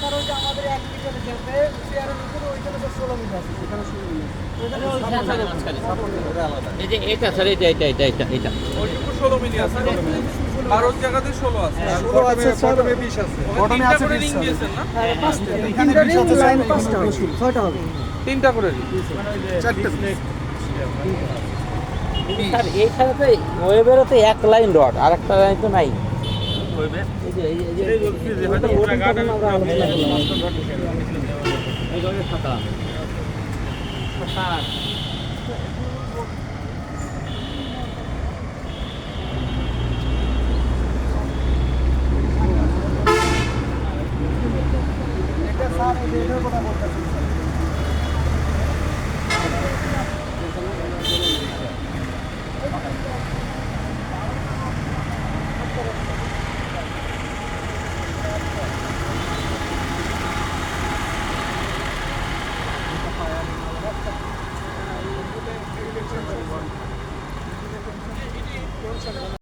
Sir ওই যে আমাদের 1 মিটার যেতে চেয়ারের উপরে ওইখানে তো 16 মিটার আছে, সেখানে 16 মিটার। এই যে এটা স্যার, এটা ওইটুকু 16 মিলি আছে, আর ওই জায়গাতে 16 আছে। হ্যাঁ, 16 আছে স্যার। বটমে 20 আছে। বটমে আছে 20 রিং দিয়েছেন না? হ্যাঁ, 5টা। তিনটা রিং লাইন 5টা হবে, 6টা হবে। 3টা করে রিং। চারটে স্যার এই ছাড়া তো ওয়েবেরও তো এক লাইন রড, আর একটা লাইন তো নাই। এই যে হয়তো পুরো গার্ডেন আমরা আলোচনা করলাম। এটা স্যার এই যে এটার কথা বলতেছি।